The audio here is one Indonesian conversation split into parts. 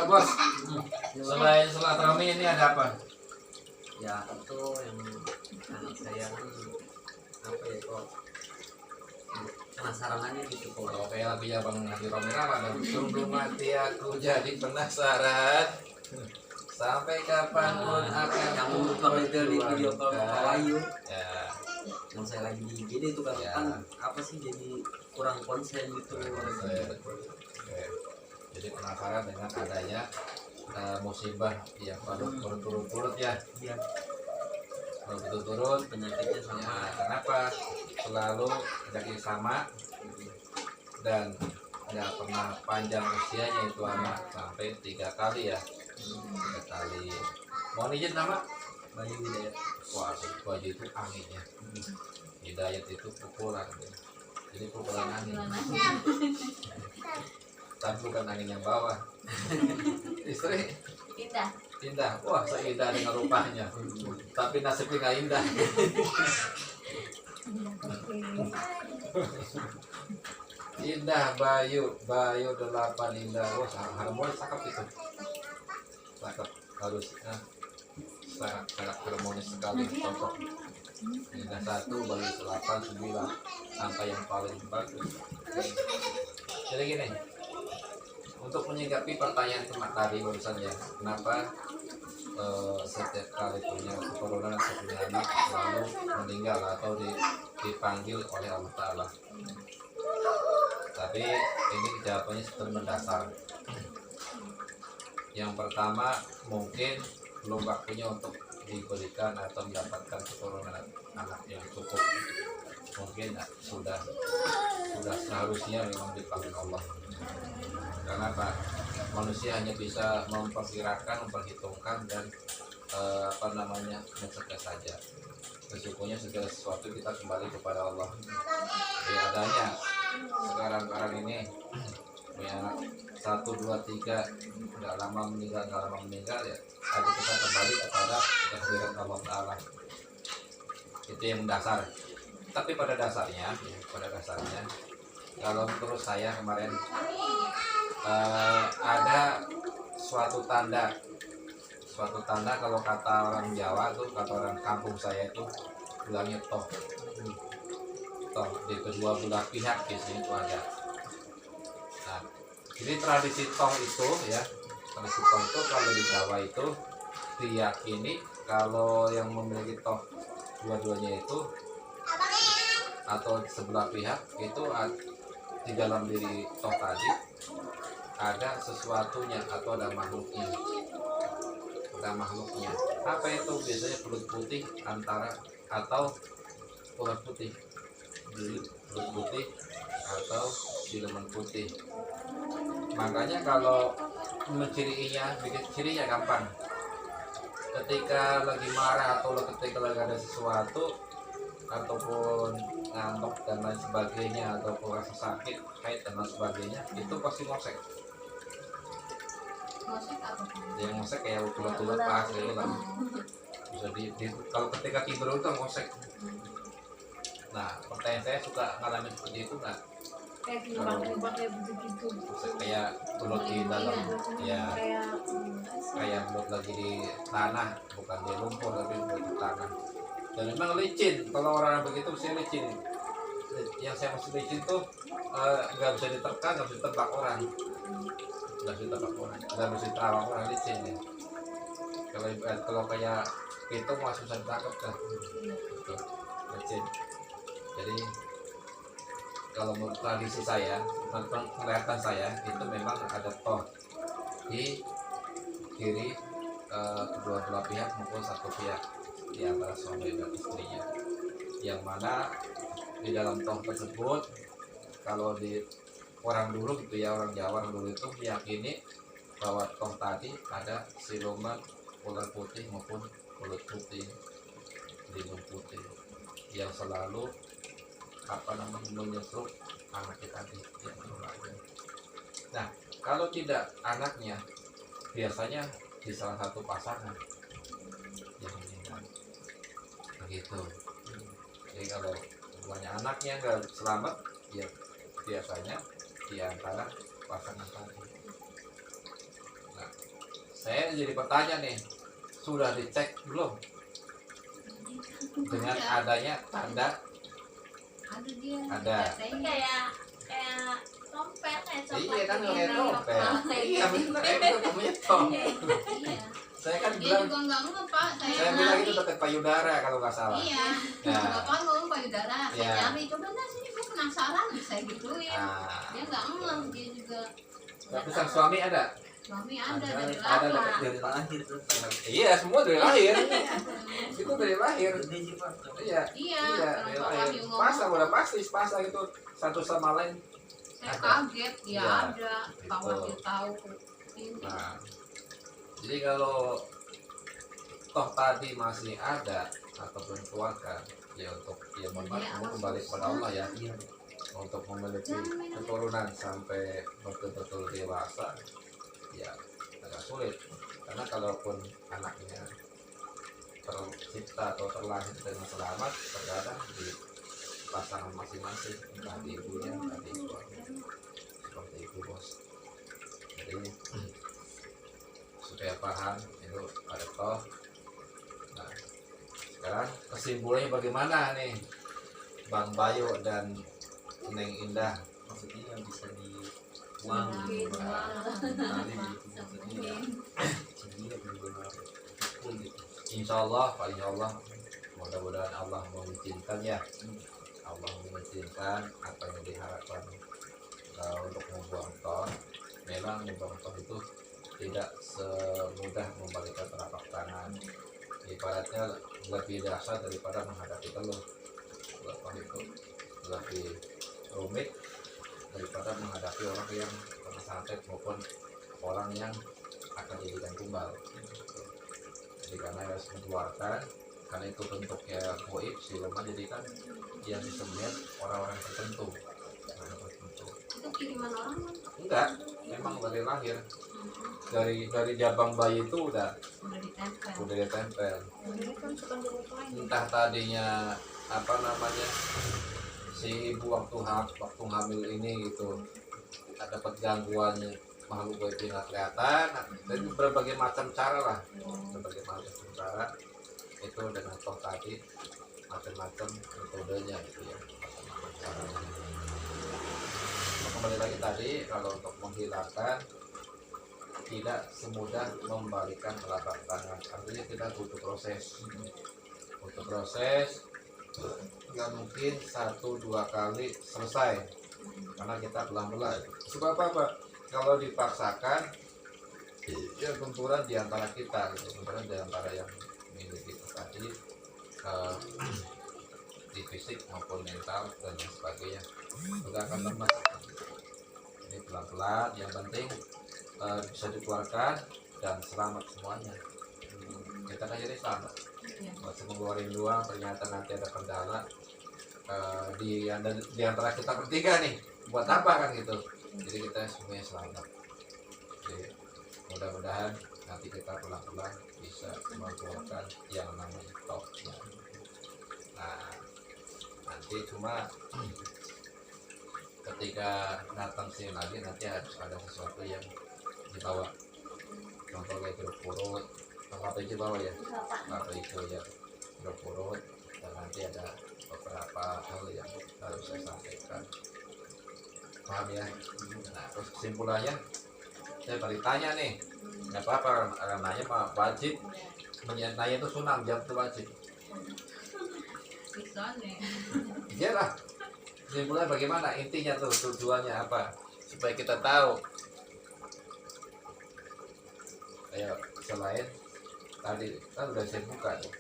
bos, selain silaturahmi ini ada apa? Ya itu yang anak saya kan apa ya kok penasaran aja gitu kok. Kalau kayak lagunya Bang Haji Romero ada sungguh mati aku jadi penasaran sampai kapanpun akan yang menonton itu di video call Wahyu ya. yang saya lagi di gini itu kan, Ya. kan apa sih jadi kurang konsen gitu. Oke. Jadi penasaran dengan adanya musibah yang berturut-turut ya. Iya. Berturut-turut Penyakitnya sama. ya, kenapa selalu penyakit sama dan nggak pernah panjang usianya itu anak sampai 3 kali ya. 3 kali. Mau izin nama? Bayu Hidayat. Wah, baju itu anginnya. Hidayat itu pukulan. Jadi pukulan angin. Tapi bukan angin yang bawah. Istri Indah. indah. Wah, seindah dengan rupanya. Tapi nasibnya nggak indah. Indah Bayu 8 indah. Wah, harmonis cakep itu. Cakep harus sangat harmonis sekali sosok. Indah 1 Bayu 8 9 angka yang paling bagus. Jadi gini, untuk menyikapi pertanyaan tadi barusan ya, kenapa setiap kali punya corona punya anak selalu meninggal atau dipanggil oleh Allah Ta'ala. Tapi ini jawabannya seperti mendasar. Yang pertama, mungkin belum waktunya untuk diberikan atau mendapatkan keturunan anak yang cukup. Mungkin sudah seharusnya memang dipanggil Allah. Karena apa? Manusia hanya bisa memperkirakan, memperhitungkan dan mencegah saja. Sesungguhnya segala sesuatu kita kembali kepada Allah. Ya adanya sekarang ini punya 1, 2, 3 nggak lama meninggal ya, tapi kita kembali kepada kehadiran Allah Ta'ala. Itu yang mendasar. Tapi pada dasarnya kalau menurut saya kemarin ada suatu tanda kalau kata orang Jawa tuh, kata orang kampung saya itu bilangnya toh di kedua belah pihak biasanya itu ada. Nah, jadi tradisi toh itu kalau di Jawa itu diyakini kalau yang memiliki toh dua-duanya itu atau sebelah pihak itu di dalam diri toh tadi ada sesuatunya atau ada makhluknya. Apa itu? Biasanya kulit putih atau kulit putih atau siluman putih. Makanya kalau bikin cirinya gampang. Ketika lagi marah atau ketika lagi ada sesuatu ataupun ngambek dan lain sebagainya ataupun rasa sakit, haid dan lain sebagainya, itu pasti ngosek. Yang ngosek kayak ulat-ulat pas gitu kan. Bisa kalau ketika tidur itu ngosek. Nah, pertanyaan saya suka ngalamin seperti itu nggak? Kayak ulat di dalam ya, kayak ulat lagi di tanah, bukan di lumpur tapi di tanah. Dan memang licin, kalau orang begitu saya licin. Yang saya maksud licin tuh nggak bisa diterka, nggak bisa ditebak orang, nggak bisa diterawang orang, licin ya. Kalau kayak itu masih susah ditangkap kan, gitu, licin. Jadi kalau menurut tradisi saya, penglihatan saya itu memang ada toh di kiri kedua belah pihak maupun satu pihak di antara suami dan istrinya, yang mana di dalam toh tersebut kalau di orang dulu gitu ya, orang Jawa dulu itu meyakini bahwa toh tadi ada siluman ular putih maupun kulit putih, lindung putih yang selalu menyusup anaknya tadi yang berlaku. Nah, kalau tidak anaknya, biasanya di salah satu pasangan yang meninggal begitu. Jadi kalau semuanya anaknya nggak selamat, ya biasanya di antara pasangan tadi. Nah, Saya jadi bertanya nih, sudah dicek belum dengan adanya tanda? Ada dia. Ada. Katanya kayak dompet kayak coklat. Iya kan gitu. kayak dompet. Iya benar, itu namanya Iya. Saya kan Dia bilang, juga nggak ngeh Pak. saya bilang itu dekat payudara kalau nggak salah. Iya. Nah, Bapak ngomong payudara. Saya Iya. cari coba dah sini gue penasaran. Saya gituin. nah, Dia nggak ngeh. Dia juga. tapi sang suami ada. Suami ada dari Ada, lama. dari lahir tuh tanggal Iya, semua dari lahir. Itu dari lahir. gede sih Pak. Iya. Iya. Iya, Orang dari tua lahir. Wahyu ngomong. Pasang udah pasti pasang itu satu sama lain. Saya Ada. kaget. Dia Iya. ada. Pak Gitu. Wahyu tahu. Ini. Nah, jadi kalau toh tadi masih ada ataupun keluarga, ya untuk ya mohon maaf, semua kembali kepada Allah ya. Iya. Untuk memiliki keturunan sampai betul-betul dewasa, ya agak sulit. Karena kalaupun anaknya tercipta atau terlahir dengan selamat, terkadang di pasangan masing-masing, entah di ibunya, entah di suaminya, seperti itu bos. Jadi supaya paham itu ada toh. Nah, sekarang kesimpulannya bagaimana nih, Bang Bayu dan Neng Indah? Maksudnya yang bisa diuang Mungkin, gitu. wah. Tadi gitu maksudnya Mungkin. segini benar-benar pukul gitu. Insya Allah, Pak, insya Allah, mudah-mudahan Allah mengizinkan ya. Allah mengizinkan apa yang diharapkan untuk membuang toh. Memang membuang toh itu tidak semudah membalikan telapak tangan. Ibaratnya lebih dahsyat daripada menghadapi telur. Toh itu lebih rumit daripada menghadapi orang yang pernah santet maupun orang yang akan dijadikan tumbal. Jadi karena harus mengeluarkan, karena itu bentuknya goib, siluman, jadi kan yang disembelih orang-orang tertentu. Orang tertentu. Itu kiriman orang kan? Enggak, memang dari lahir, dari jabang bayi itu udah Udah ditempel. ditempel. Ini kan suka dilupain. Entah tadinya apa namanya, si ibu waktu hamil ini gitu dapat gangguannya, makhluk goib yang nggak kelihatan, dan berbagai macam cara lah, berbagai macam cara itu dengan toh tadi, macam-macam metodenya gitu ya, macam-macam caranya. Nah, kembali lagi tadi, kalau untuk menghilangkan tidak semudah membalikan telapak tangan, artinya kita butuh proses, nggak mungkin 1-2 kali selesai, karena kita pelan-pelan. Sebab apa? Kalau dipaksakan, ya benturan di antara kita, gitu. Benturan di antara yang memiliki itu tadi, di fisik maupun mental dan lain sebagainya, juga akan lemas. Jadi pelan-pelan, yang penting bisa dikeluarkan dan selamat semuanya. Kita kan jadi selamat. Masih mengeluarin doang, ternyata nanti ada kendala di antara kita bertiga nih, buat apa kan gitu. Jadi kita semuanya selamat. Jadi mudah-mudahan nanti kita pelan-pelan bisa mengeluarkan yang namanya topnya. Nah, nanti cuma ketika datang sini lagi nanti harus ada sesuatu yang dibawa. Contoh kayak jeruk purut, apa itu bawa ya? Apa itu ya, jeruk purut, dan nanti ada beberapa hal yang harus saya sampaikan. Paham ya? Nah, terus kesimpulannya, saya balik tanya nih, nggak apa-apa, orang nanya mah wajib, nanya itu sunam, jawab itu wajib. Bisa nih. Iyalah, kesimpulannya bagaimana, intinya tuh tujuannya apa, supaya kita tahu. Kayak selain tadi kan udah saya buka tuh,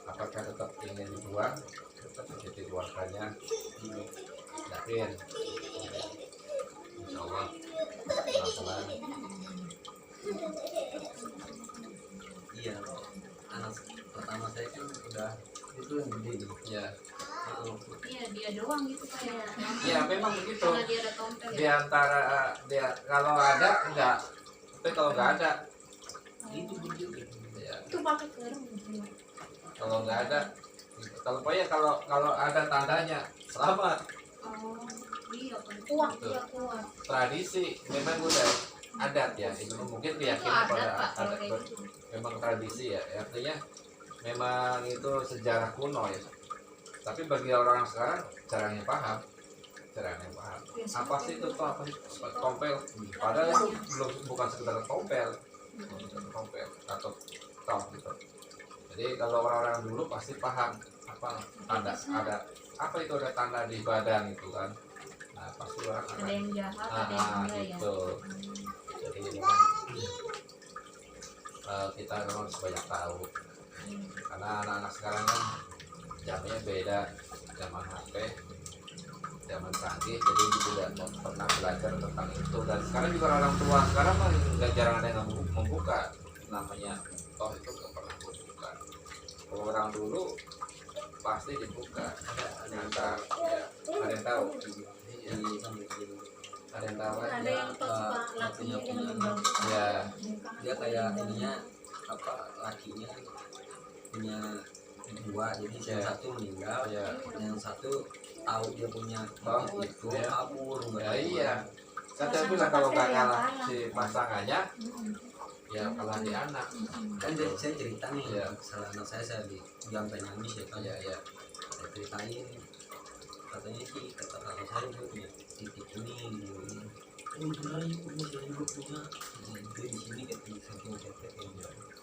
apakah tetap ingin dibuang, tetap jadi keluarganya, yakin, insya Allah pelan-pelan. Iya, anak pertama saya kan udah itu yang gede nih. Ya, Iya dia doang gitu kayak. ya memang begitu. Karena dia ada tompel Di ya. antara dia kalau ada enggak, tapi kalau nggak ada, Itu gede. ya Itu pakai garam. kalau nggak ada, kalau pokoknya kalau ada tandanya selamat. Oh iya kan. Kuat, Betul. dia kuat. Tradisi memang udah adat ya, itu mungkin Itu keyakinan adat, pada Pak, kalau adat kayak gitu. memang tradisi ya, artinya memang itu sejarah kuno ya. Tapi bagi orang sekarang caranya paham, apa sih itu toh, apa sih tompel, padahal itu belum, bukan sekedar tompel atau toh gitu. Jadi kalau orang-orang dulu pasti paham apa tanda, ada apa itu, ada tanda di badan itu kan. Nah pasti orang Ada akan yang jahat, ada yang enggak ya. gitu. Jadi memang kita memang harus banyak tahu, karena anak-anak sekarang kan zamannya beda, zaman HP, zaman canggih, jadi tidak pernah belajar tentang itu. Dan sekarang juga orang tua sekarang kan nggak, jarang ada yang membuka namanya toh, itu nggak pernah membuka. Kalau orang dulu pasti dibuka, ada yang ada ya, ada yang tahu. Iya, ada yang tahu Ada aja. yang tos Pak, lakinya yang meninggal. Ya, dia kayak ininya apa, lakinya punya dua, jadi yang Ya. satu meninggal, ya, yang satu tahu dia punya Oh, itu ya. kabur nggak ya tahu iya. Kan saya bilang kalau nggak kalah si pasangannya, ya kalah di anak. kan saya cerita nih, Iya. salah anak saya sampai nangis ya kan, Ya, ya, saya ceritain, katanya sih kata kakak saya dia punya titik ini gitu. Oh benar ya, saya juga punya. Dia di sini kayak di samping tetek kayak gitu.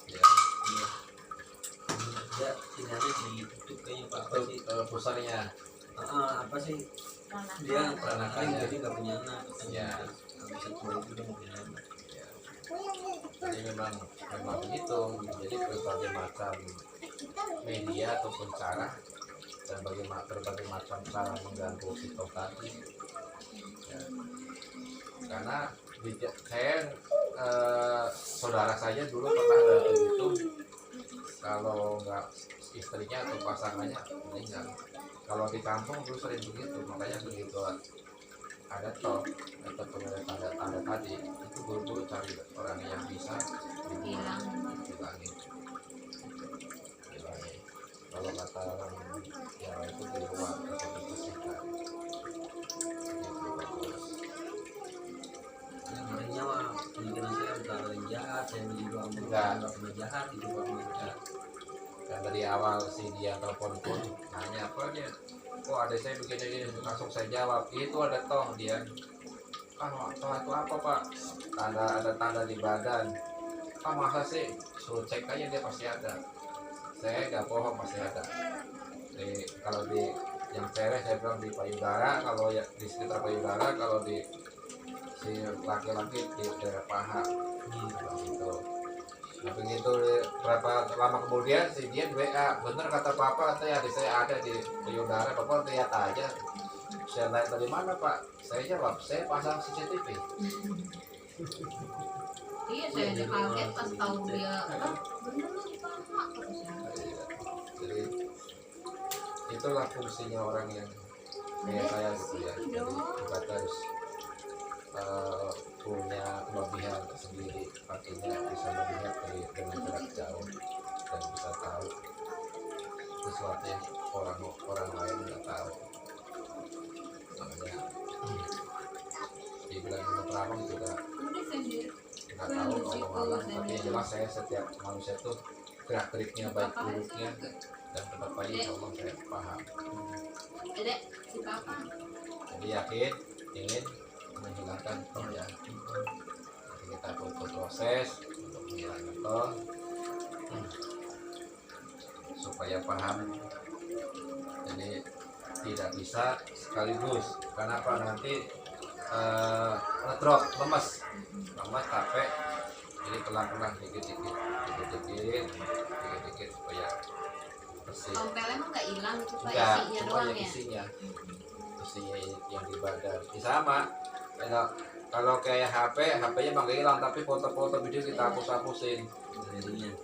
ya. Iya. Dia sinyalnya ditutup kayaknya Pak, apa sih? Pusarnya. Apa sih? Tanah. Dia Peranakan, peranakan ya. jadi nggak punya anak. Ya. Nggak bisa tua itu dia nggak punya anak. Ya. Jadi memang begitu. Jadi berbagai macam media ataupun cara, dan berbagai macam cara mengganggu si toh tadi. Ya. Karena saya saudara saya dulu pernah ada begitu, kalau nggak istrinya atau pasangannya meninggal. Kalau di kampung dulu sering begitu, makanya begitu ada toh ataupun ada tanda-tanda tadi, itu buru-buru cari orang yang bisa hilangin. Kalau kata orang ya itu di luar atau dibersihkan. Gitu, bagus. Yang lainnya mah pikiran saya bukan orang jahat, saya juga Enggak. nggak pernah jahat, itu Pak. Ya. Dan dari awal si dia telepon pun nanya apa dia, kok ada saya begini, langsung saya jawab itu ada toh. Dia toh itu apa Pak? Ada tanda di badan. Masa sih, suruh cek aja, dia pasti ada. Saya nggak bohong, pasti ada. Kalau di yang cewek saya bilang di payudara, kalau ya di sekitar payudara, kalau di si laki-laki di daerah paha gitu. Nah begitu berapa lama kemudian si dia WA, bener kata papa, katanya adik saya ada di payudara, papa lihat aja. Saya lihat dari mana Pak? Saya jawab, saya pasang CCTV. Iya, saya aja kaget pas tahu dia. Bener lu di paha, kata saya. Jadi itulah fungsinya orang yang kayak saya gitu ya. Jadi kita harus punya kelebihan sendiri, artinya bisa melihat dengan jarak jauh dan bisa tahu sesuatu yang orang lain nggak tahu. Makanya dibilang penerangan juga Udah sendiri. nggak tahu kalau malam, tapi yang jelas saya setiap manusia tuh gerak-geriknya baik buruknya dan tetap aja insya Allah saya paham. Dedek, si papa. Jadi yakin ingin menghilangkan toh ya. Jadi kita butuh proses untuk menghilangkan toh supaya paham. Jadi tidak bisa sekaligus. Kenapa? Nanti ngedrop, lemes, capek. Jadi pelan-pelan, dikit-dikit supaya bersih. Tompelnya emang nggak hilang itu Pak, Enggak, isinya cuma doang yang ya. isinya yang di badan. Ya sama. Kalau kayak HP-nya emang nggak hilang, tapi foto-foto video kita hapus-hapusin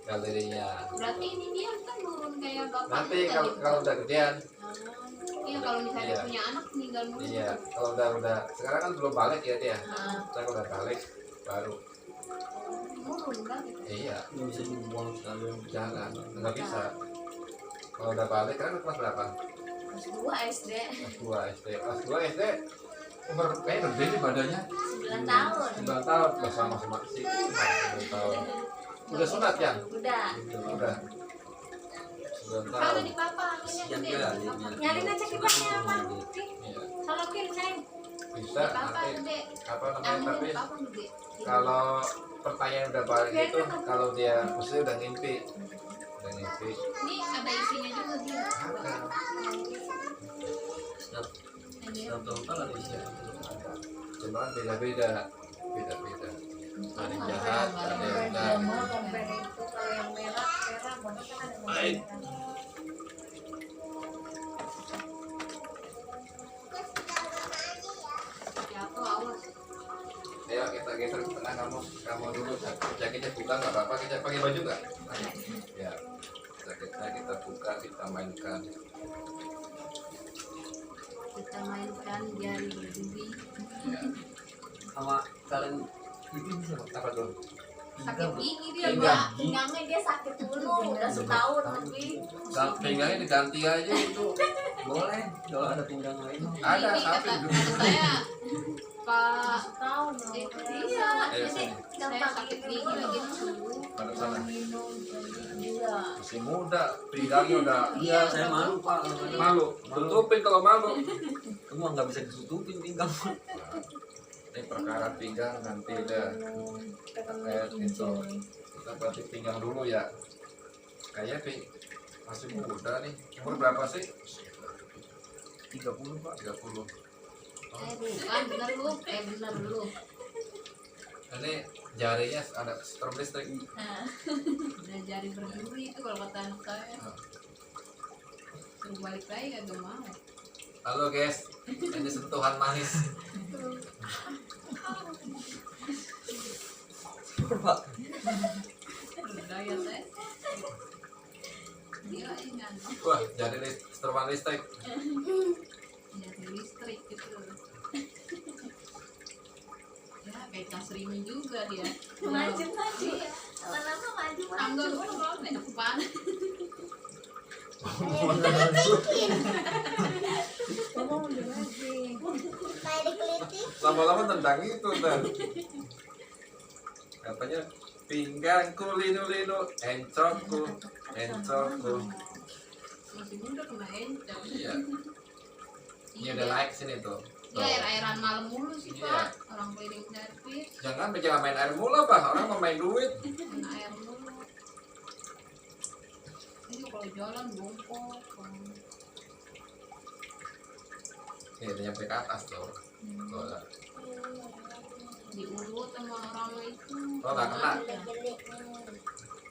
galerinya. Berarti ini dia kan nurun kayak bapak. Nanti kalau udah gedean, Iya, kalau misalnya Iya. punya anak meninggal mulu. iya. Kalau udah sekarang kan belum balik ya dia. Nah, Saya udah balik baru. nurun kan gitu. Iya, Nggak bisa dibuang sekalian. jangan, nggak bisa. Kalau udah balik kan kelas berapa? Kelas 2 SD. Kelas 2 SD. Kelas 2 SD Kayaknya gede nih badannya. 9 tahun. 9 tahun, udah sama sih. 9 tahun. Udah sunat ya? Udah. Udah. 9 Kalau tahun. di papa anginnya Siang gede. ya, Papa. Nyari aja kibarnya apa? Iya. Solokin, Neng. Bisa Di papa nanti gede. apa namanya, Angin tapi papa gede. kalau pertanyaan udah balik itu kalau dia maksudnya udah ngimpi. Ini ada isinya juga dia. Ada. Setiap tahun kan ada isinya. Cuma beda-beda. Ada yang jahat, ada yang enggak. Mau compare itu kalau yang merah banget kan ada warna Baik. merah. Jatuh awas. Ayo kita geser ke tengah, kamu dulu. Jaketnya buka nggak apa-apa, kita pakai baju nggak? Ya, jaketnya kita buka, kita mainkan. Kita mainkan jari berduri. Ya. Sama kalian itu bisa Apa tuh? Sakit gigi dia, Pinggang. Mbak. Pinggangnya dia sakit dulu, udah setahun lebih. Pinggangnya diganti aja itu. boleh kalau ada pinggang lain. Ada Ini sapi kata dulu. saya Pak Setahun loh. iya, Ayo jadi sini. saya sakit gigi lagi sembuh. Pada sana. Minum iya. Masih muda, pinggangnya udah Iya, saya malu pak. malu. Tutupin kalau malu. Cuma nggak bisa ditutupin pinggang. Ini perkara pinggang nanti udah kayak itu. Kita berarti pinggang dulu ya. Kayaknya masih muda nih. Umur berapa sih? 30 pak. 30. Bukan bener lu, bener lu. Ini jarinya ada strom listrik. Nah, udah jari berduri itu kalau kata anak saya. Suruh balik lagi kagak mau. Halo guys, ini sentuhan manis. Pak. Udah ya saya. Gila ini ngantuk. Wah, jadi strom listrik. Jadi listrik gitu. Ya kayak Kasrimi juga dia. Maju ya. Lama-lama maju. Tangga lu kalau naik depan. Ngomong udah lagi. Kayak dikelitik. Lama-lama tentang itu dan katanya pinggangku linu-linu, encokku. Masih muda kena encok. Iya. Ini udah naik sini tuh. Dia air-airan malam mulu sih Iya. Pak. Orang keliling servis, Jangan main air mulu Pak, orang mau main duit. main air mulu. Ini kalau jalan bongkok. Nih, udah nyampe ke atas tuh. Tuh, lah. Diurut sama orang itu. Oh, nggak kena.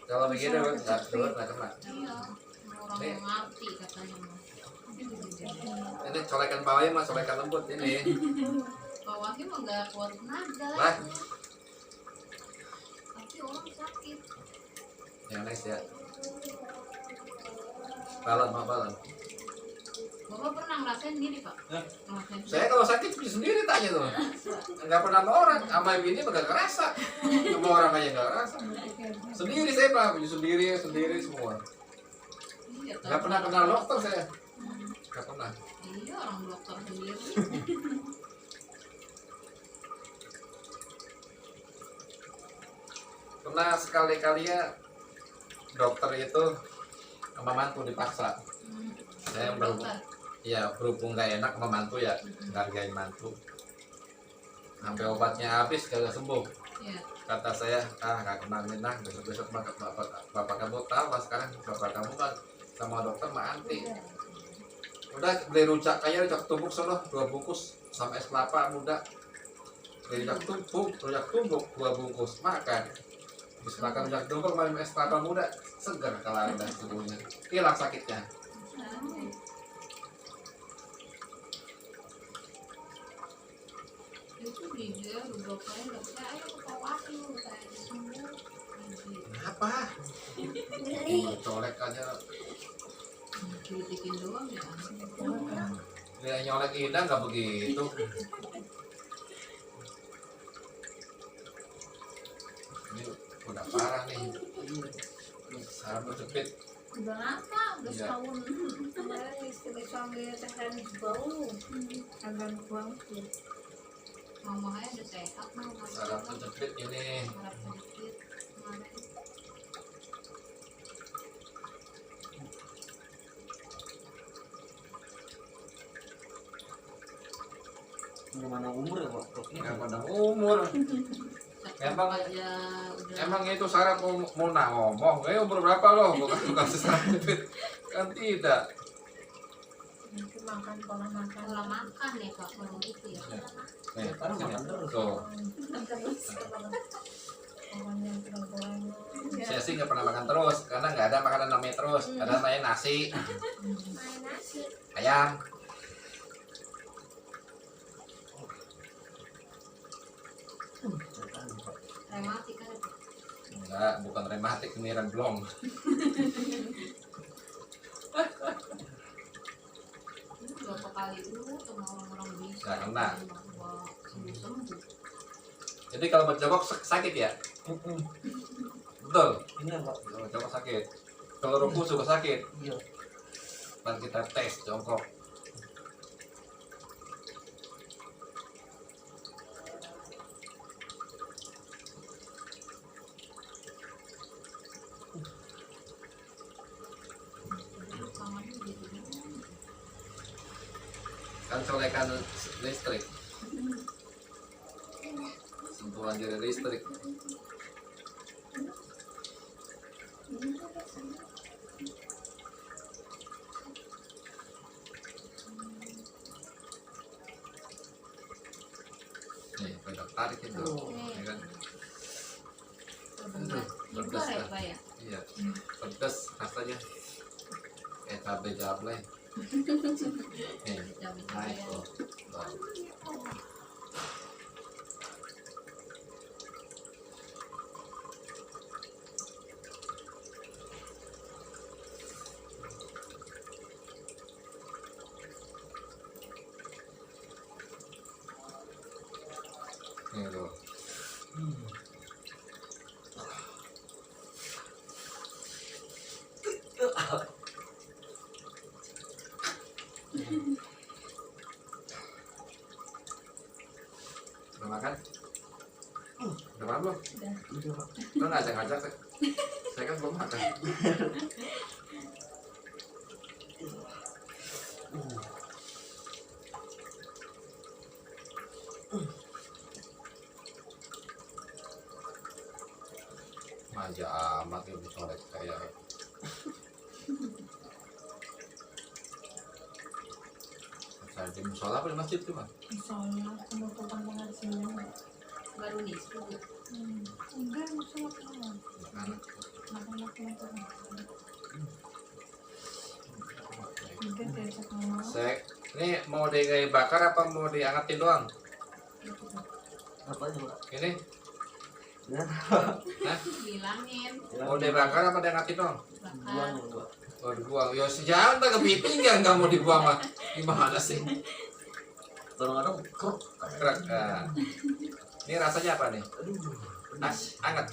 Kalau begini nggak kena. Iya, orang Nih. yang ngerti katanya mas. Ini colekan bawahnya mas, colekan lembut ini. Bawahnya mah nggak kuat tenaga. Lah, Tapi orang sakit. yang nice ya. Balon, mau balon. Bapak pernah ngerasain gini Pak? Hah? Ngerasain Saya kalau sakit sendiri tanya tuh. Nggak pernah sama orang, sama bini nggak kerasa. Sama orang aja nggak kerasa. Sendiri saya Pak, sendiri semua. Iya, Nggak pernah kenal dokter saya. Nggak pernah. Iya, orang dokter sendiri. Pernah sekali-kali ya dokter itu sama mantu dipaksa. Saya berhubung, Dokter. ya berhubung nggak enak sama mantu ya, ngargain mantu. Sampai obatnya habis kagak sembuh. Iya. Kata saya, nggak kena minah, besok-besok bapak kamu tahu lah sekarang bapak kamu kan sama dokter mah anti. Udah beli rujak kayak rujak tumbuk sono 2 bungkus sama es kelapa muda. Beli rujak tumbuk 2 bungkus makan. Habis makan rujak tumbuk minum es kelapa muda segar kalau ada tubuhnya. Hilang sakitnya. Itu dia dokternya nggak percaya ke Pawati saya sembuh. Kenapa? Colek aja. Kritikin doang ya. Dia nyolek Ida nggak begitu. Ini udah parah nih. Sarap berjepit. Udah lama, udah Iya. setahun. Kemarin istri suami teh bau. Agak buang. Mama saya udah sehat mah. Sarap kejepit ini. Sarap sedikit kemarin. Gimana umur ya, Pak? Nggak pada umur. Emang- aja udah. Emang itu sarap mau ngomong, umur berapa lo? Bukan sarap kejepit. Kan tidak. Nanti makan pola makan. Pola makan ya Pak kalau gitu ya. Nih, Sekarang sini. makan terus. Tuh. Terus pokoknya kurang-kurang. Saya sih nggak pernah makan terus, karena nggak ada makanan namanya terus. Ada namanya nasi, Main nasi. ayam. Rematik kan itu. Enggak, bukan rematik, ini remblong. Ini berapa kali dulu sama orang-orang bisa. Nggak kena. Sembuh-sembuh. Jadi kalau berjongkok sakit ya? Betul. Ini apa? Kalau berjongkok sakit. Kalau ruku juga sakit. Iya. Nanti kita tes jongkok. Tangannya gitu. Kan colekan listrik. Sentuhan jari listrik. Nih, pegang tarik itu. Ya kan? Impor ya Pak ya? Iya. Pedas rasanya. Kayak cabai jablay. Nih, Cabai-cabai naik ya. tuh. Tuh. Nih tuh. Udah makan? Udah makan belum? Udah. Lo ngajak-ngajak. Saya kan belum makan. Manja amat ya colek kayak. Saya di musola apa di masjid tuh, Bang? Misalnya penutupan pengajian. Baru nih 10. Enggak, masalah kamu. Anak. Masalah penutupan. Enggak diajak ngomong. Sek, ini mau digaya bakar apa mau diangetin doang? Apa aja, Pak? Ini Ya. Bilangin mau dibakar apa diangetin doang? bakar. Buang, Pak. Oh dibuang, ya sejarah tak kepiting nggak mau dibuang mah? Gimana sih? Kadang-kadang kruk. Kerak. Nah. Ini rasanya apa nih? Aduh. Anget,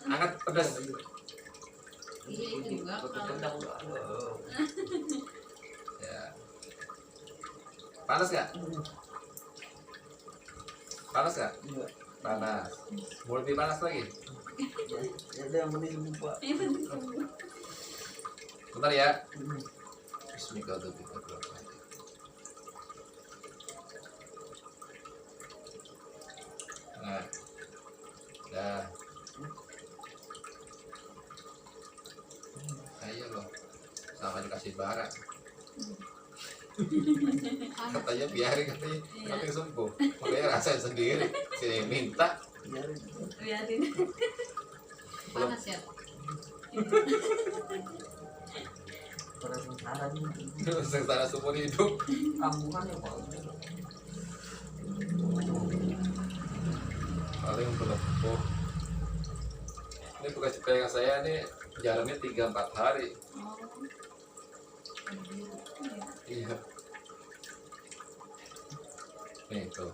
anget pedas. Iya itu juga Pakai kalau kendang, Pak. Aduh. Ya. Panas nggak? Panas nggak? Iya. Panas. Mau lebih panas lagi? Ya, ada yang penting sembuh, Pak. Bentar ya. Bismillahirrahmanirrahim. Nah, dah. Ayo loh, sama dikasih bara. Katanya biarin katanya, tapi sembuh. Makanya rasain sendiri. Saya minta. Biarin. liatin panas ya. Pada sengsara nih. Sengsara seumur hidup. Kampungan ya, Pak. Paling melepuh. Ini bekas pegangan saya nih jalannya 3-4 hari. Oh. Iya. Nih tuh.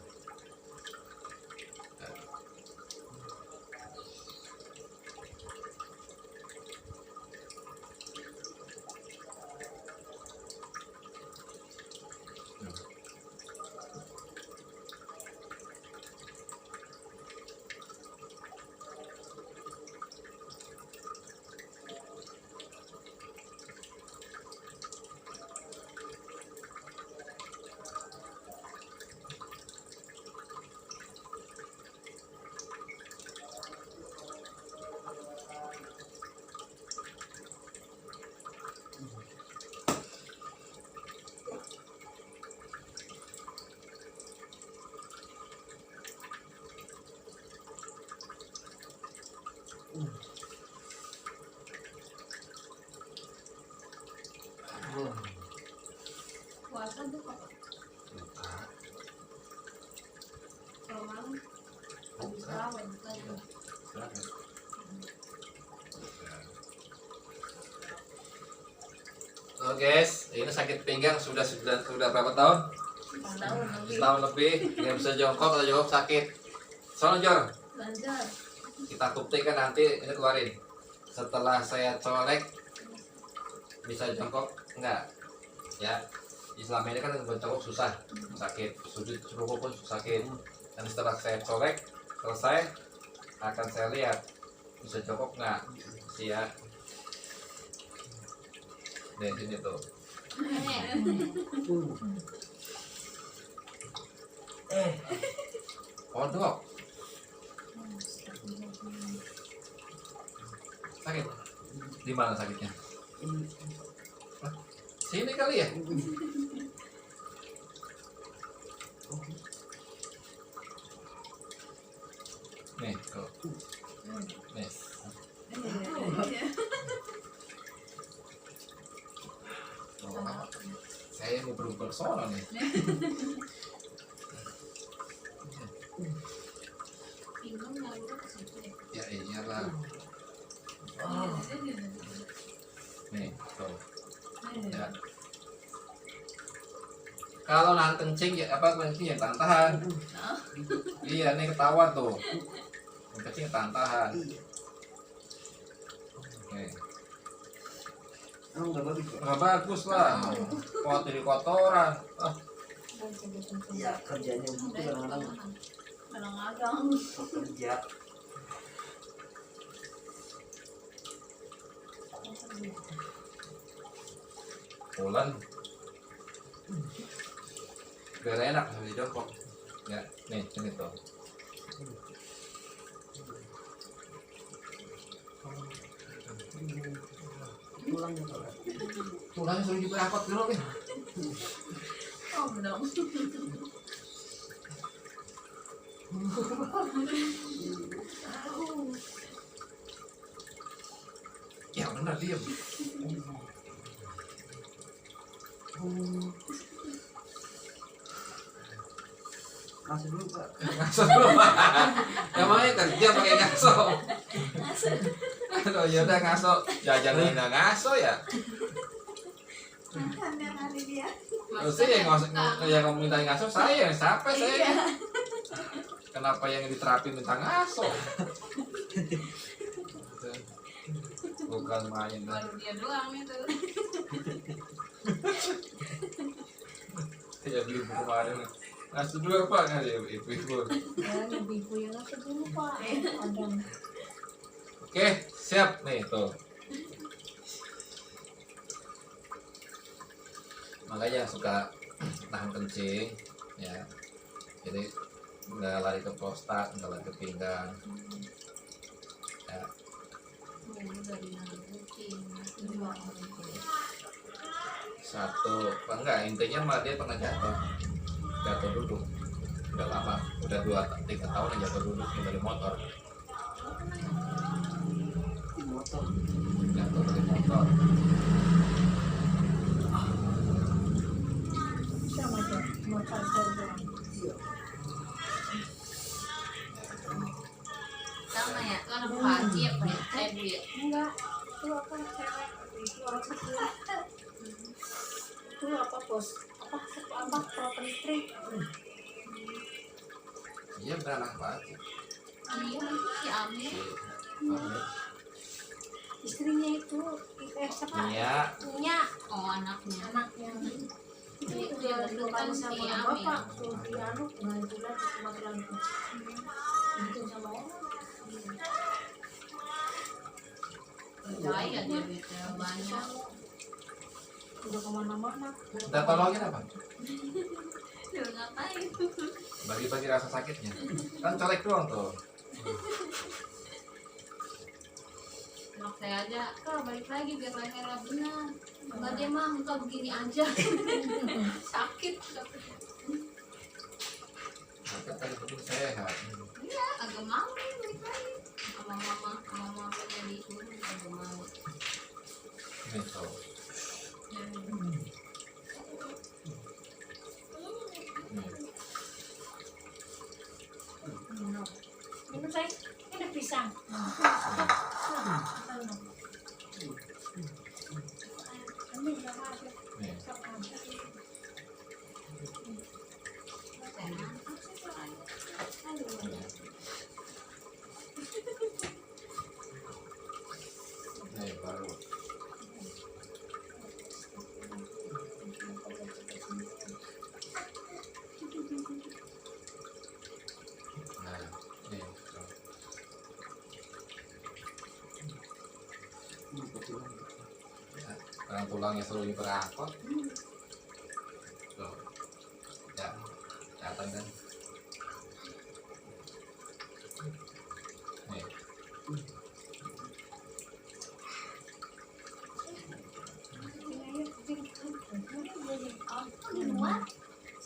Kawin. Silakan. Oh guys, ini sakit pinggang sudah berapa tahun? Setahun lebih. Setahun lebih, nggak bisa jongkok atau jongkok sakit. Soalnya Jor, Lanjut. kita buktikan nanti ini keluarin. Setelah saya colek, bisa jongkok enggak? Ya, selama ini kan jongkok susah, sakit, sujud rukuk pun sakit. Dan setelah saya colek, selesai, akan saya lihat bisa jongkok enggak? Siap. Dari sini tuh. Kodok. Sakit. Di mana sakitnya? Hah? Sini kali ya? Nih, tuh. Nih. Oh, saya mau berubah sono nih. Pinggang ngalur ke situ deh. Ya iyalah. Nih, tuh. Ya. Kalau nahan kencing ya apa kencing ya tahan. Iya, nih ketawa tuh. Kencing tahan. Oke. Nggak bagus lah. Kok jadi kotoran. Ah, Ya kerjanya gitu kadang-kadang Kadang-kadang. kerja. Bulan. Biar enak habis jongkok. Ya, nih ini tuh. Tulangnya suruh diperangkot dulu nih. Oh, dong. Ya benar diem. Masuk dulu Pak. Ngaso dulu. Emangnya kerja pakai ngaso. Kalau ya udah ngaso, jajan nggak ngaso ya. Makan yang ada dia. Terus yang minta ngaso saya, siapa saya? Kenapa yang diterapin minta ngaso? Bukan main dah. Baru dia doang itu. Ya beli buku kemarin. Ngaso dulu apa nggak ya ibu-ibu? Ya, ibu yang ngasih dulu Pak. Ada. Oke, siap nih tuh. Makanya yang suka tahan kencing, ya. Jadi nggak lari ke prostat, nggak lari ke pinggang. Ya, Ini dari nahan kucing. satu, enggak intinya mah dia pernah jatuh duduk, udah lama, udah 2-3 tahun yang jatuh duduk nih dari motor, Di motor. jatuh dari motor. Sama aja. Motor saya doang. Iya. Sama ya, kan aku haji ya, Pak. Bu ya. Enggak. Itu apa cewek? Itu orang kecil. Itu apa bos? Apa properti? Iya beranak banget. Iya, si Amir. Istrinya itu siapa? Iya, Nya Oh, anaknya. anaknya. Itu Itu dia yang dulu kan sama si bapak. Amir. Tuh dia anu dengan bulan sama bulan itu. Itu sama orang. Percaya dia bisa banyak. Udah kemana-mana. kita tolongin apa? Udah ngapain? Bagi-bagi rasa sakitnya. Kan colek doang tuh. Anak saya aja, Kak balik lagi biar lehernya benar. Enggak dia mah muka begini aja. Sakit. Sakit kan penting sehat. Iya, agak mau nih balik lagi. Sama mama yang disuruh agak mau. Ini tuh. Nih. Yan. Nih. Nih baru. Nah, nih. Sekarang tulangnya selalu diperakot. Tuh. Ya, kelihatan kan? Nih.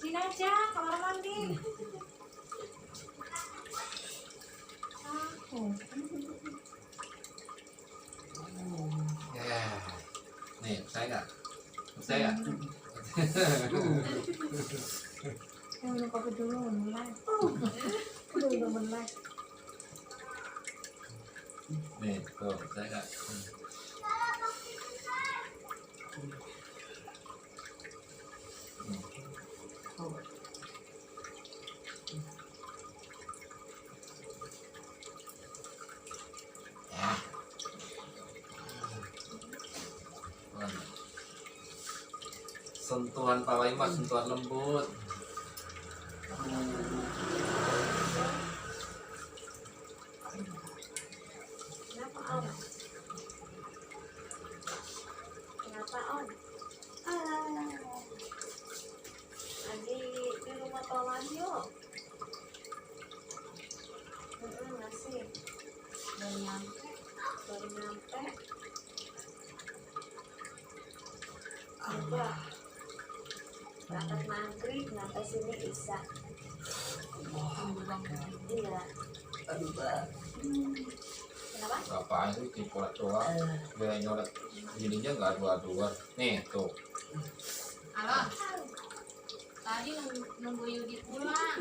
Sini aja, kamar mandi. Ya. Nih, percaya nggak? Percaya nggak? Yang minum kopi dulu, mulai. Udah mulai. Nih, tuh, percaya nggak? Ya. Sentuhan Pak Wai mas, sentuhan lembut. Kenapa Om? Kenapa Om? Lagi di rumah Pawan yuk. Masih. Baru nyampe. Coba. Berangkat maghrib, nyampe sini Isya. Iya. Aduh, Pak. Kenapa? Apaan sih cipolat doang? Dia nyoret gininya nggak dua-dua. Nih, tuh. Halo. Tadi nunggu Yudi pulang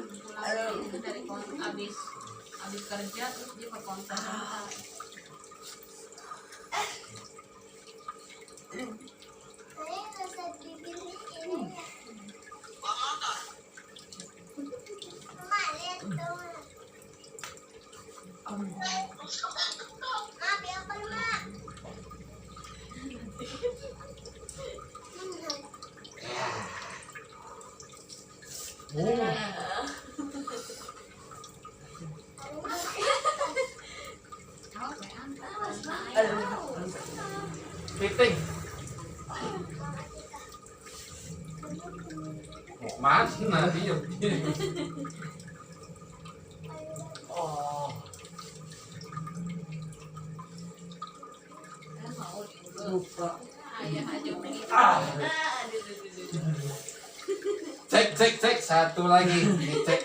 dari abis kerja terus dia ke konser. Piting. Mau mana dia? Oh, lupa. Ayah aja begitu. Cek, satu lagi. Dicek.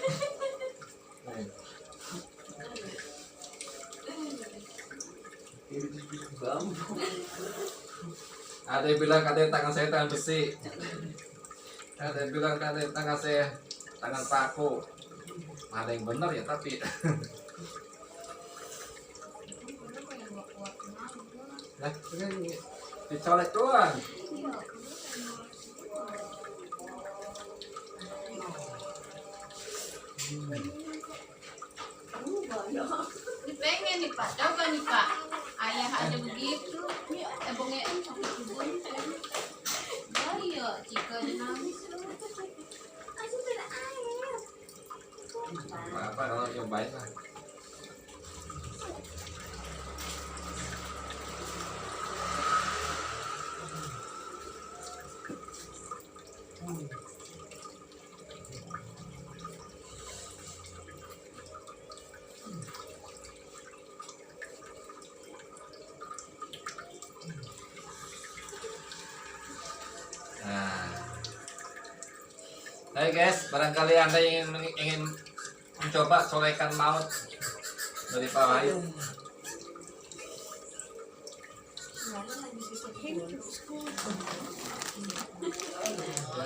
Ada yang bilang katanya tangan saya tangan besi. Ada yang bilang katanya tangan saya tangan paku. Ada yang benar ya tapi. Nah, ini dicolek doang. Pengen nih Pak, coba nih Pak. Ayah aja begitu. Bongein sampai kubun. Iya, jika nangis Apa kalau nyobain lah. Nah, hai guys, barangkali anda ingin mencoba solekan maut dari Pak Wahyu.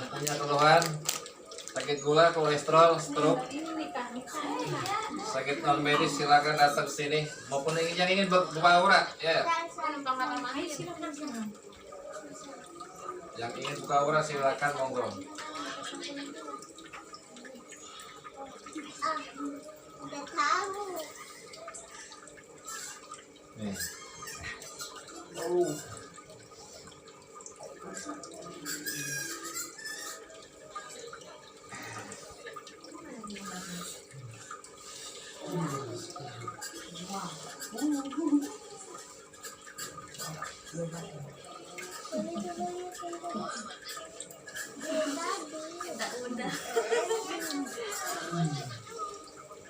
Punya keluhan sakit gula, kolesterol, stroke, Ini nikah. sakit non medis silakan datang ke sini. Maupun yang ingin buka aura, ya. Yang ingin buka aura silakan monggo. Udah tahu. Nih.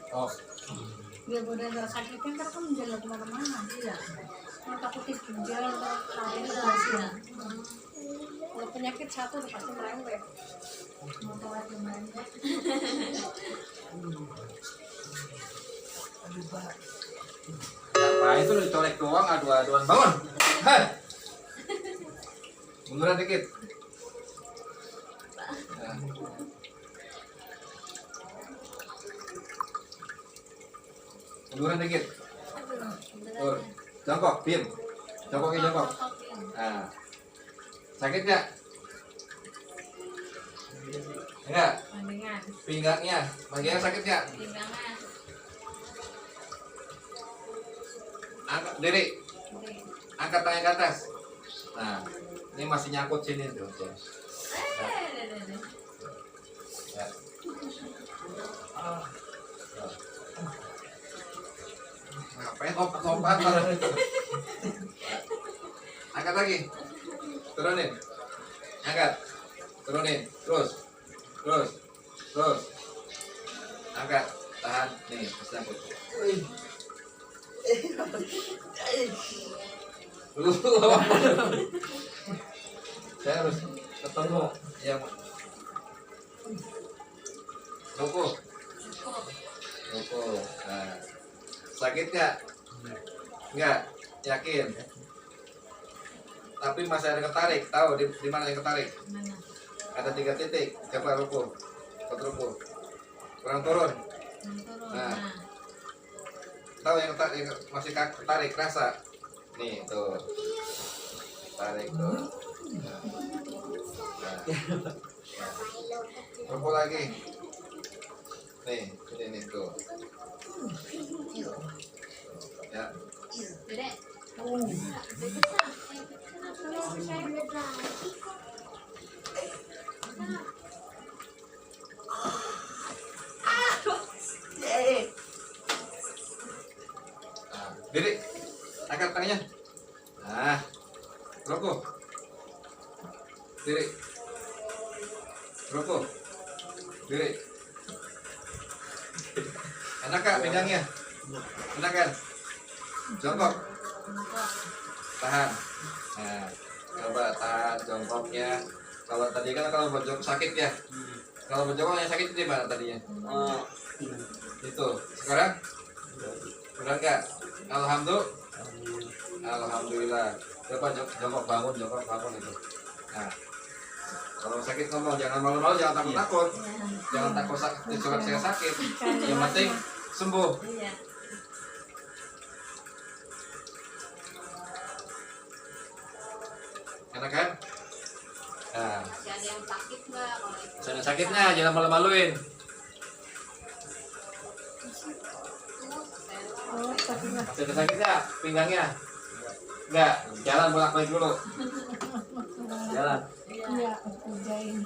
Oh, Biar udah sakit kan kamu jalan kemana-mana. Iya. Mau takutin jalan kalau kalau penyakit satu udah pasti merembet. Mau tawar merembet. apa itu dicolek doang adu-aduan bangun. Hei. Munduran dikit. Nah. Munduran dikit. Jongkok, diam. Jongkoknya jongkok. Nah. Sakit nggak? Enggak. Mendingan Pinggangnya, bagian sakit nggak? pinggangan. Angkat diri, angkat tangan ke atas. Nah, ini masih nyangkut sini tuh. Ya. Ya. Ngapain obat-obat? Angkat lagi, turunin, angkat, turunin, terus, angkat, tahan, nih, masih nyangkut. Saya harus ketemu yang Loko. Nah, sakit nggak? Nggak, yakin. Tapi masih ada ketarik. Tahu di mana yang ketarik? Mana? Ada 3 titik. Coba ruku, ruku. Kurang turun. Turun. Nah. Nah. Tahu yang masih ketarik rasa. Nih tuh. Tarik tuh. Nah. Ruku lagi. Nih, ini tuh. Ya. Dedek. Nah, diri. Angkat tangannya. Nah. Ruku. Diri. Ruku. Diri. Enak kak pinggangnya? Enak kan? Jongkok. Tahan. Nah, coba tahan jongkoknya. Kalau tadi kan kalau berjongkok sakit ya. Kalau berjongkok yang sakit di mana tadinya? Itu. Sekarang? Udah enggak? Alhamdulillah. Coba jongkok bangun itu. Nah, kalau sakit ngomong jangan malu-malu, jangan takut-takut. Jangan takut disurat saya sakit. Yang penting sembuh. Iya. Enak kan? Nah, Masih ada yang sakit nggak? Kalau itu. sana sakitnya jangan malu-maluin. Oh, tapi nggak. Masih ada sakitnya pinggangnya? Enggak, jalan bolak-balik dulu. Jalan. Iya, kerjain.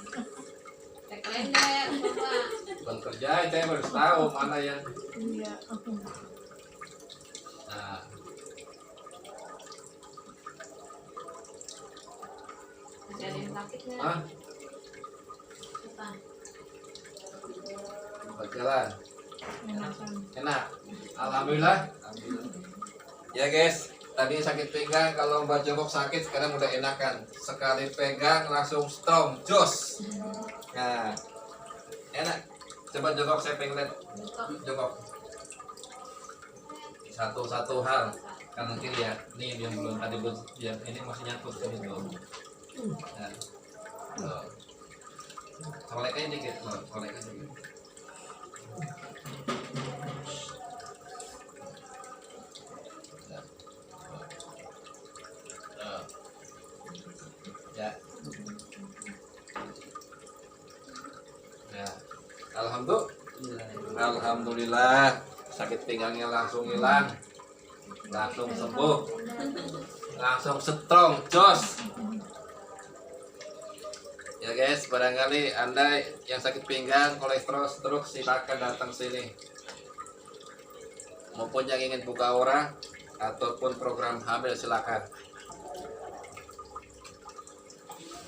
Teklender, coba. Bukan kerjain, saya harus tahu mana yang. Iya. Nah, Masih ada yang sakit nggak? ah, Coba. bukan jalan. Enakan. Enak. Alhamdulillah. Ya guys, tadi sakit pinggang, kalau Mbak jongkok sakit, sekarang udah enakan. Sekali pegang langsung strong, jos. Nah, enak. Coba jongkok, saya pengen lihat jongkok. Satu hal, kanan kiri ya. Ini yang belum tadi belum, yang ini masih nyangkut ke situ. Nah, tuh. Colek aja dikit, colek aja dikit. Alhamdulillah, sakit pinggangnya langsung hilang, langsung sembuh, langsung strong, jos. Ya guys, barangkali Anda yang sakit pinggang, kolesterol, stroke, silakan datang sini. Maupun yang ingin buka aura ataupun program hamil, silakan.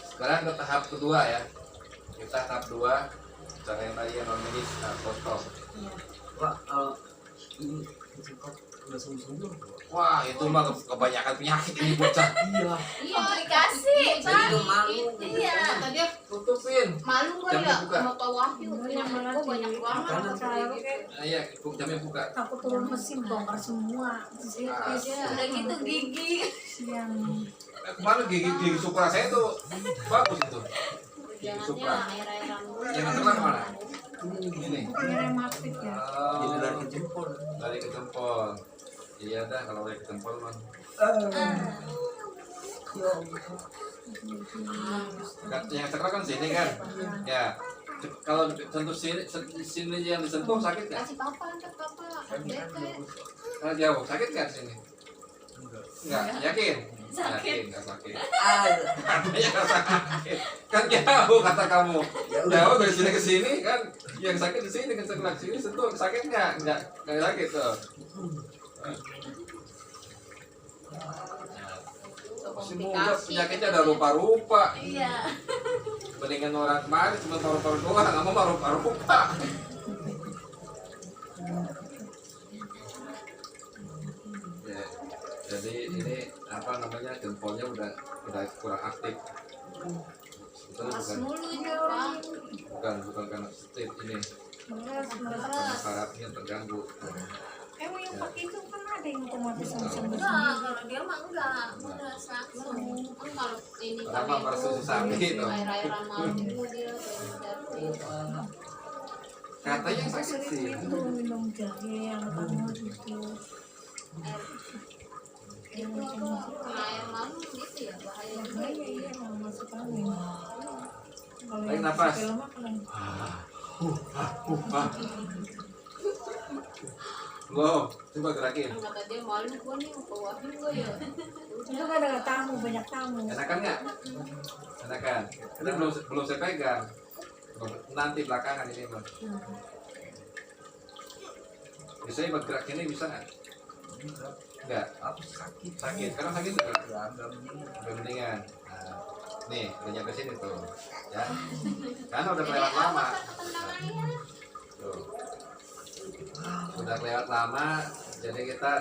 Sekarang ke tahap kedua ya. Kita tahap 2. Cara yang tadi non medis potong. Pak, ini sempat udah sembuh. Wah, itu mah kebanyakan penyakit ini bocah. Iya. Iya, dikasih, Pak. Iya. Tadi Tutupin. Malu gue Jamnya ya buka. sama Pak Wahyu. Penyakit gue banyak banget. Iya, jamnya buka. aku turun mesin bongkar semua. Udah gitu gigi. Yang Kemarin gigi Supra saya tuh bagus itu. Gigi Supra. Jangannya air-airan dulu. Yang terang mana? Ini. rematik ya. Jadi dari ke jempol. Dari ke jempol. Iya dah kalau dari ke jempol mah. Yang terang kan sini kan. Ya. Kalau sentuh sini yang disentuh sakit nggak? Kasih papa, angkat papa. Bete. Jauh sakit nggak sini? Enggak, yakin? Sakit. Yakin, nggak sakit. Katanya nggak sakit. Kan jauh kata kamu. Jauh dari sini ke sini kan. Yang sakit di sini, kan sebelah sini sentuh sakit nggak? Nggak sakit tuh. Masih muda penyakitnya ada rupa-rupa. Iya. Mendingan orang kemarin cuma paru-paru doang, nggak mau rupa-rupa. Ya, jadi ini apa namanya jempolnya udah kurang aktif. Sebetulnya Pas bukan mulu ini, Pak. bukan karena aktif ini, karena sarafnya terganggu. Emang yang pakai itu kan ada yang otomatis langsung Enggak, kalau dia mah enggak. Udah langsung. Kan kalau ini Kenapa kami harus susu sapi itu? air-airan malam dulu dia kayak Katanya yang sakit sih. itu minum jahe yang kamu itu itu kena air malam gitu ya bahaya juga. iya mau masuk angin kalau Tarik yang nafas. pakai lemak kan Loh, coba gerakin. Kan kata dia malu gua nih Pak Wahyu gua ya. itu kan ada tamu banyak tamu Enakan nggak? Enakan. Ini belum saya pegang. Nanti belakangan ini mah. Biasanya bergerak ini bisa nggak? Enggak. Apa sakit? Sakit. Karena sakit enggak? Agak begini. Udah mendingan. Nah, nih, udah nyampe sini tuh. Ya. Karena udah Jadi kelewat lama. apa ketenangannya? Tuh. Udah kelewat lama. Jadi kita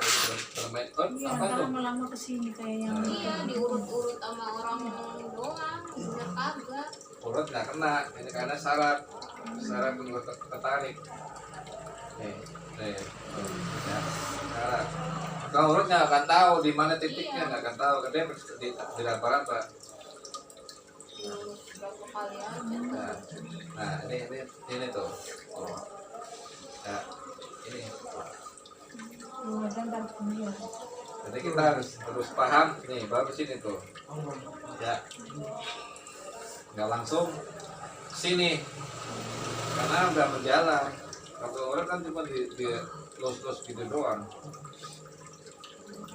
bermain. Oh, iya apa ntar tuh? lama-lama kesini kayak yang Iya diurut-urut sama orang doang, bener kagak. Urut nggak kena. Ini karena saraf juga tertarik. Nih, nih. Tuh, ya. Saraf. Kalau urut nggak akan tahu di mana titiknya, nggak akan tahu. Karena dia di raba-raba. Diurut berapa kali aja. Nah, ini tuh. Oh. Ya, ini. dan ntar kemudian Jadi kita harus paham nih, baru sini tuh. Ya. Nggak langsung sini. Karena udah berjalan. Kalau orang kan cuma di los gitu doang.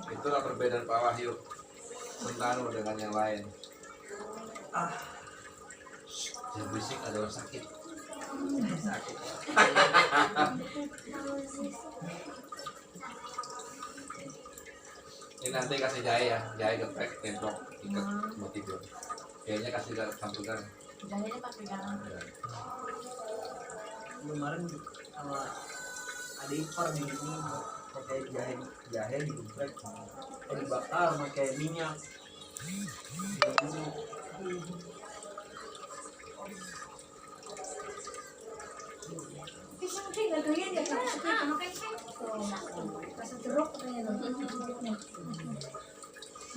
Itulah perbedaan Pak Wahyu Sentanu dengan yang lain. Jangan berisik, ada orang sakit. Sakit. Ini nanti kasih jahe ya, jahe geprek, tembok, ikat mau tidur. Kayaknya kasih campuran. Jahenya pakai garam. Kemarin sama adik ipar di sini pakai jahe digeprek, dibakar pakai minyak. pisang sih nggak doyan ya kak suka sama kecap rasa jeruk katanya tuh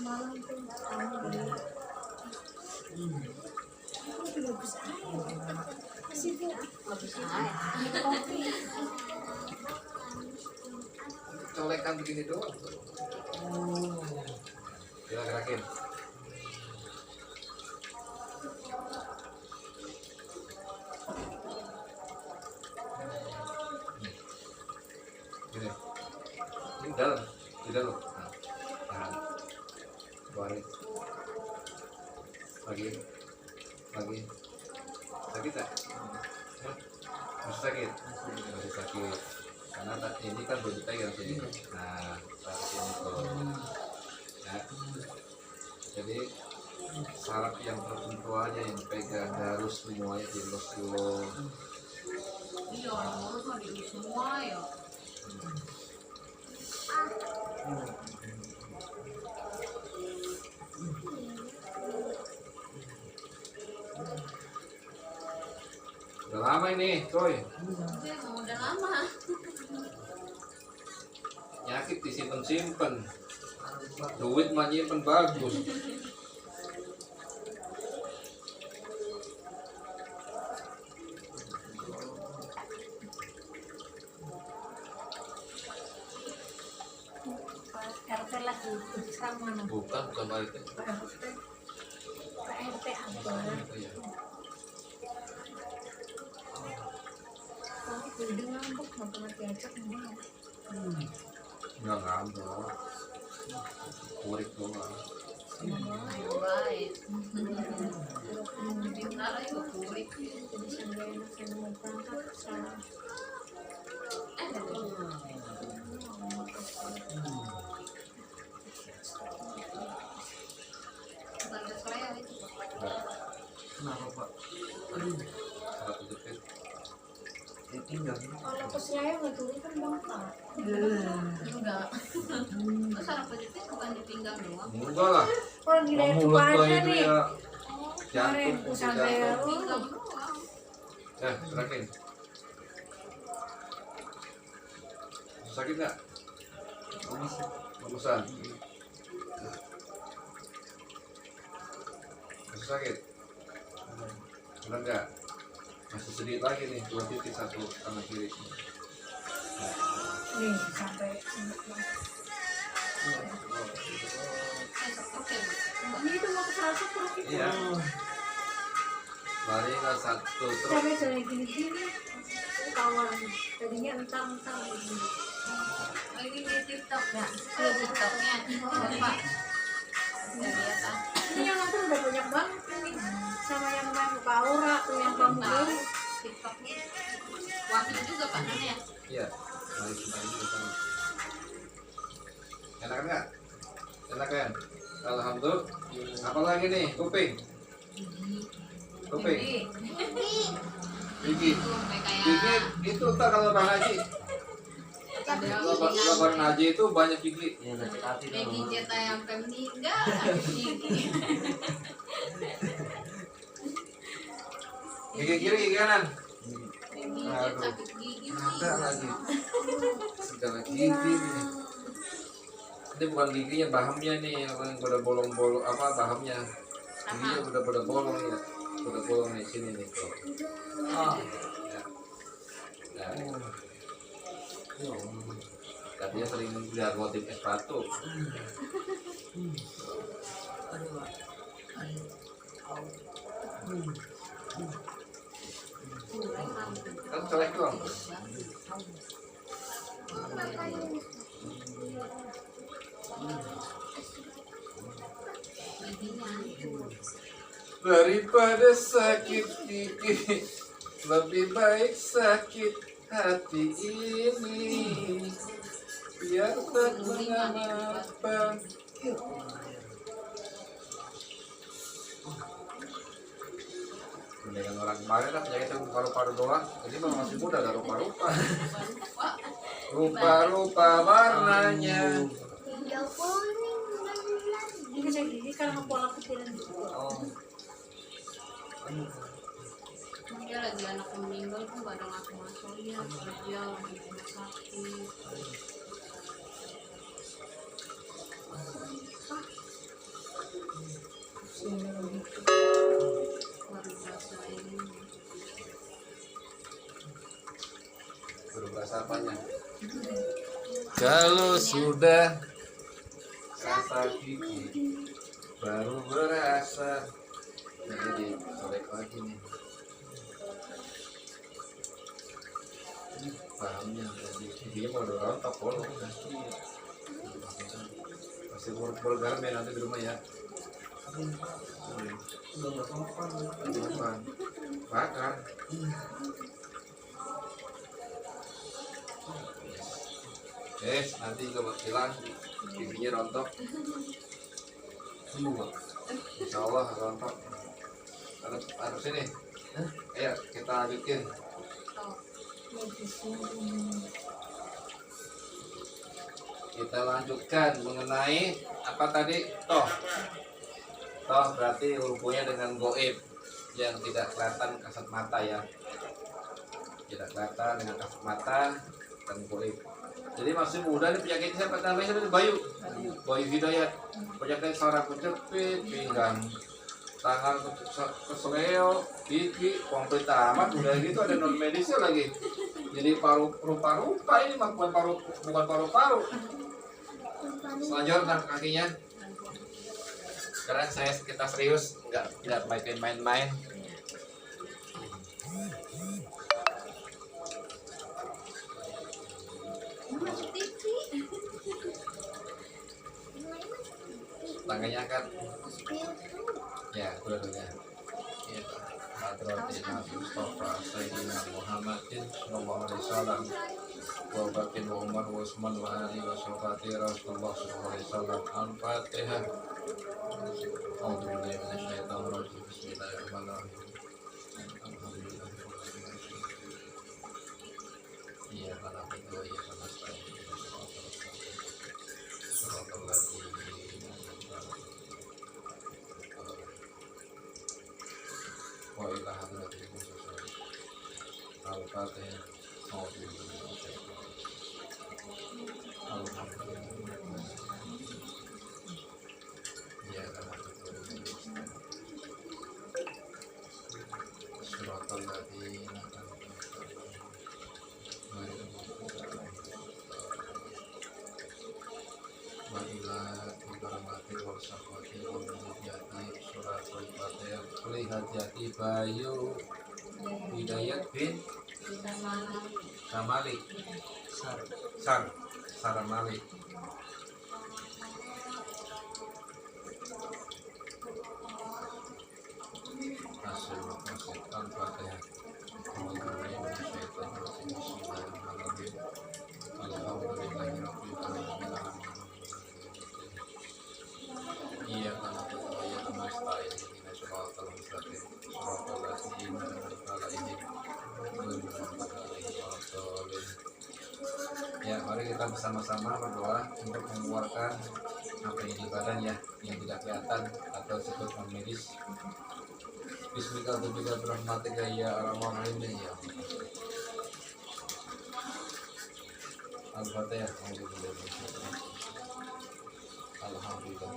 malam tuh kamu beli aku juga bisa air kasih tuh Habis air. kopi Colekan begini doang. Kita gerakin. dalam, di dalam. Nah, tahan. Keluarin. Lagi. Sakit tak? Hah? Masih sakit? Masih sakit. Karena ini kan belum dipegang sini. Nah, taruh sini tuh. Ya. Jadi saraf yang tertentu aja yang pegang, harus semuanya dielus dulu. Iya, orang urus mah diurus semua ya. Udah lama ini, coy. Iya, udah lama. Nyakit disimpen-simpen. Duit mah nyimpen bagus. RT lagi sekarang mana? Bukan balik. Pak RT apa? Iya. Kamu kudu ngambek mau diajak mau. Enggak ngambek. Kurik doang. Ayo baik. Pintar aja kurik. Jadi sampai enak saya mau berangkat saya. Tante saya itu. Kenapa Pak? Satu detik. Tinggal. Kalau ke saya nggak turun kan bangka. Enggak. Terus saraf positif bukan di pinggang doang. Enggak lah. Kalau di daerah Mulut Tuba lo aja itu nih. ya. Kemarin Jantung, sampai jantung. Pinggang doang. Terakhir. Sakit nggak? Bagusan. Masih sakit? Udah enggak? Masih sedikit lagi nih, 2 titik satu kanan kiri. nih sampai Oke. ini itu mau ke salah satu kita. Iya. Lari nggak satu terus. Sampai jadi gini-gini kawan tadinya entang-entang gitu. Ini di TikTok ya. Ada TikToknya. Bapak. Udah lihat ah. Ini yang nonton udah banyak banget ini sama yang main Kak Aura tuh yang kamu baru. TikToknya. Wakil juga Pak Nana ya. Iya. Lari kita ini bersama. Enak nggak? Enak kan? Alhamdulillah. Apalagi nih? Kuping. Kuping. Gigi. Itu kayak Gigi itu tak kalau bang Haji. Lebaran Haji itu banyak gigi. Ya udah cek hati Baby dong. Jeta yang meninggal gigi. Gigi kiri, gigi kanan. Baby Jet sakit gigi. Ada lagi. Segala gigi nih. Ini bukan giginya, bahamnya nih yang udah bolong-bolong apa bahamnya. Giginya udah bolong ya. Udah bolong nih sini nih tuh. Ah. Ya. Ya. Katanya sering lihat motif sepatu. Aduh, Pak. Kan celek doang. Daripada sakit gigi, lebih baik sakit hati ini. Biar tak mengapa. Dengan orang kemarin kan penyakit yang paru-paru doang. Ini mah masih muda, gak rupa-rupa. Rupa-rupa warnanya. Hijau kuning Ini bisa gini karena pola pikiran juga. Oh. Dia lagi anak yang meninggal tuh gak ada ngaku masuknya kerja di rumah sakit. Baru berasa ini. Baru berasa apanya? Kalau sudah rasa gigi baru berasa. Jadi solek lagi nih. pahamnya tadi. Dia mau udah rontok polo. Masih burger main nanti di rumah ya. Udah nggak sopan. Depan. Bakar. Nanti juga bilang giginya rontok. Semua. Insya Allah rontok. Harus sini. Ayo kita lanjutin. Kita lanjutkan mengenai apa tadi? Toh berarti hubungannya dengan goib yang tidak kelihatan kasat mata ya. Tidak kelihatan dengan kasat mata dan goib. Jadi masih muda nih penyakitnya siapa namanya? Bayu Hidayat. Penyakit saraf kejepit, pinggang, tangan kesleo, gigi, komplit amat. Udah gitu ada non medisnya lagi. Jadi rupa-rupa ini mah bukan paru-paru. Selanjutnya kakinya. Sekarang kita serius, nggak main-main. Tangannya kan, ya dua-duanya. Ya, Hadratin Nabi Mustafa Sayyidina Muhammadin Sallallahu Alaihi Wasallam wa batin wa umar wa usman wa ali wa sholati Rasulullah Sallallahu Alaihi Wasallam. Al-Fatihah. Alhamdulillah minasyaitonirrajim. Bismillahirrahmanirrahim. Alhamdulillah. Iya karena itu ya sama sekali. Suratul ladzina wa ila hadratil mustafa. Al-Fatihah. Iya karena itu suratul ladzina Lihat jati Bayu Hidayat bin Samali Saramali. Al-Fatihah. Iya karena ya nasta'in ini suratul mustaqim suratul ladzina an'amta alaihim ghairil maghdubi alaihim waladdallin. Ya, mari kita bersama-sama berdoa untuk mengeluarkan apa yang di badan ya yang tidak kelihatan atau disebut non medis. Bismillahirrahmanirrahim. Birahmatika ya arhamar rahimin ya. Al-Fatihah. Alhamdulillah.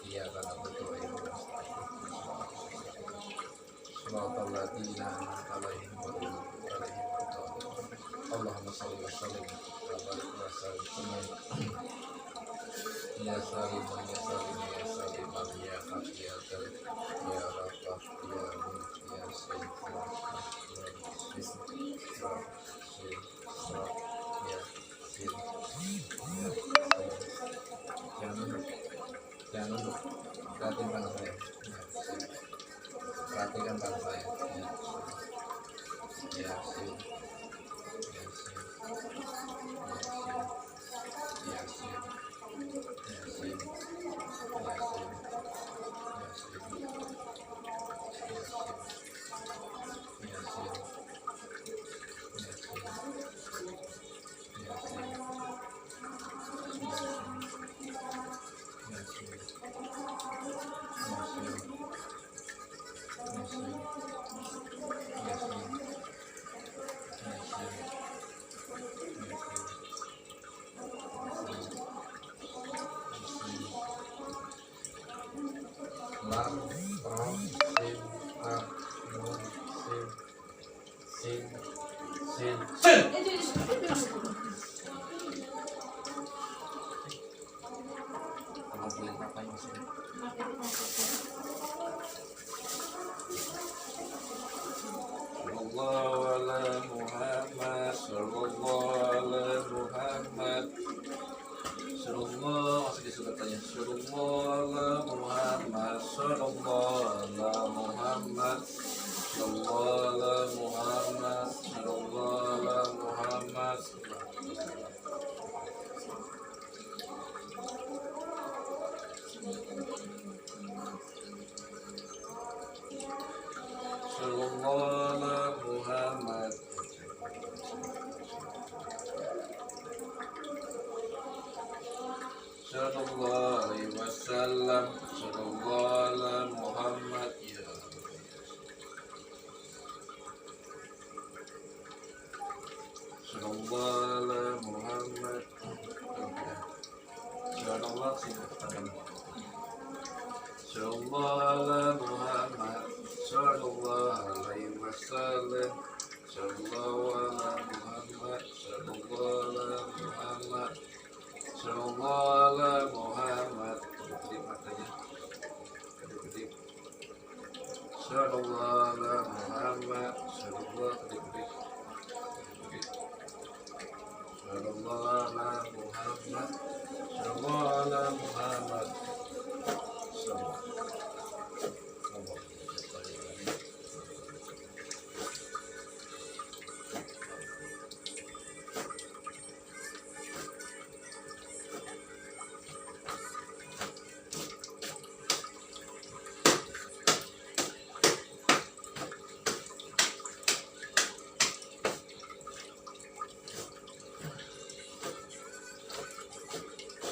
Iya karena betul ya. Suratul ladzina an'amta alaihim ghairil maghdubi alaihim waladdallin. Allahumma shalli wa sallim wa barik wa sallim. Ya salim ya salim ya salim ya hafiyatan ya rafah ya mulk ya sayyid jangan duduk perhatikan tangan saya perhatikan tangan saya ya sip lam ro sim a nun sin kemudian apa yang maksudnya? Wallahu a'lam Sallallahu ala Muhammad. Sallallahu, masih disuruh tanya. Sallallahu ala Muhammad. Sallallahu ala Muhammad. Sallallahu ala Muhammad. Sallallahu ala Muhammad. Sallallahu ala Muhammad. Sallallahu alaihi wasallam. Sallallahu ala Muhammad. Ya Sallallahu ala Muhammad. Sallallahu ala Muhammad. Sallallahu alaihi wasallam. Sallallahu ala Muhammad. Sallallahu ala Muhammad. Sallallahu ala Muhammad. Kedip matanya. Kedip. Sallallahu ala Muhammad. Sallallahu kedip. Sallallahu ala Muhammad. Sallallahu ala Muhammad.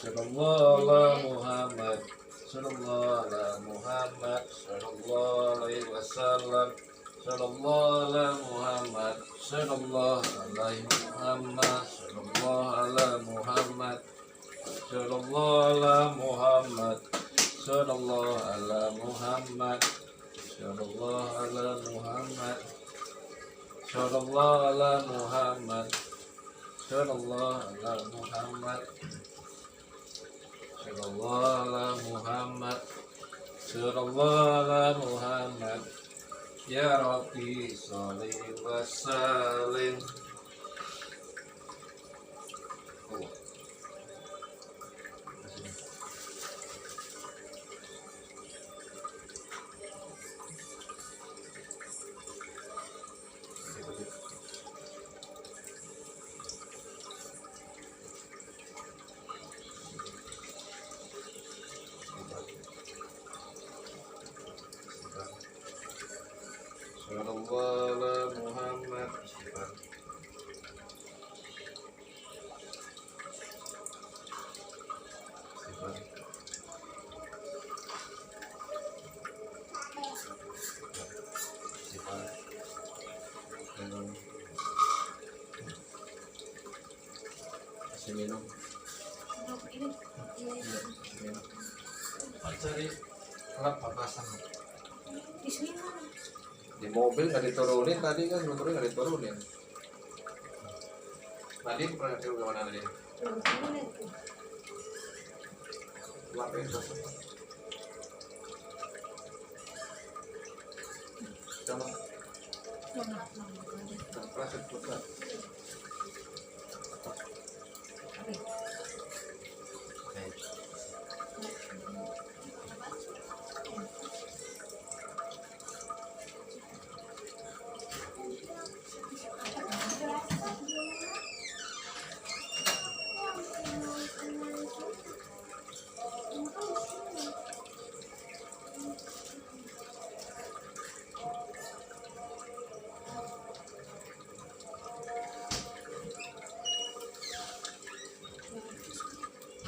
Sallallahu ala Muhammad. Sallallahu ala Muhammad. Sallallahu alaihi wasallam. Sallallahu ala Muhammad. Sallallahu alaihi Muhammad. Sallallahu ala Muhammad. Sallallahu ala Muhammad. Sallallahu ala Muhammad. Sallallahu ala Muhammad. Sallallahu ala Muhammad. Sallallahu ala Muhammad. Sallallahu ala Muhammad. Sallallahu ala Muhammad. Ya Rabbi sholli wa sallim. Sallallahu ala Muhammad. Kasih minum. Cari klub papasan. Di mobil nggak diturunin tadi kan, motornya nggak diturunin. Tadi pernah ke mana tadi? Lapar itu. Coba. Proses putar.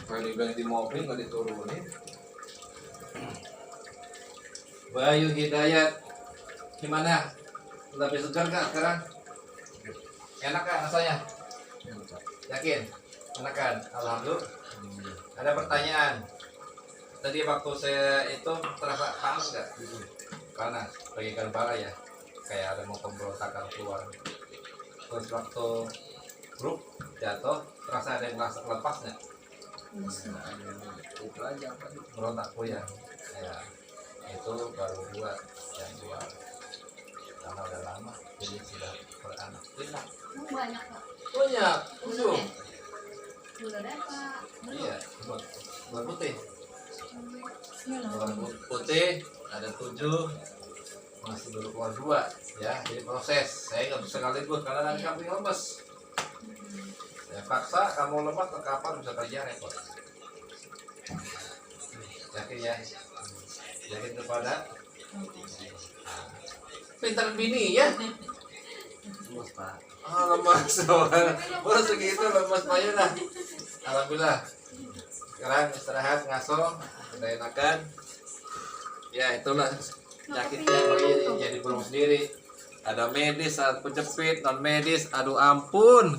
Kalau dibilang di mobil nggak diturunin. Bayu Hidayat, gimana? Lebih segar nggak sekarang? Enak kan rasanya? Yakin? Enak kan? Alhamdulillah. Ada pertanyaan. Tadi waktu saya itu terasa panas nggak? Panas, bagikan bara ya. Kayak ada mau pemberontakan keluar. Terus waktu grup jatuh, terasa ada yang lepas nggak? Itu aja apa nih? Berontak ya. Ya, itu baru dua yang dua karena udah lama jadi sudah beranak pinak. Banyak Pak. Banyak, 7. Udah deh Pak. Iya, buat putih. Bismillah. Buat putih ada 7, masih baru keluar 2 ya. Jadi proses. Saya nggak bisa sekaligus karena nanti kambing lemes. Ya, paksa kamu lemas ke kapan bisa kerja repot. Yakin ya? Yakin kepada pintar bini ya? Lemas Pak. Lemas, baru segitu lemas Pak dah. Alhamdulillah. Sekarang istirahat, ngaso, udah enakan. Ya itulah penyakitnya bagi jadi belum sendiri. Ada medis, ada penjepit, non medis. Aduh ampun.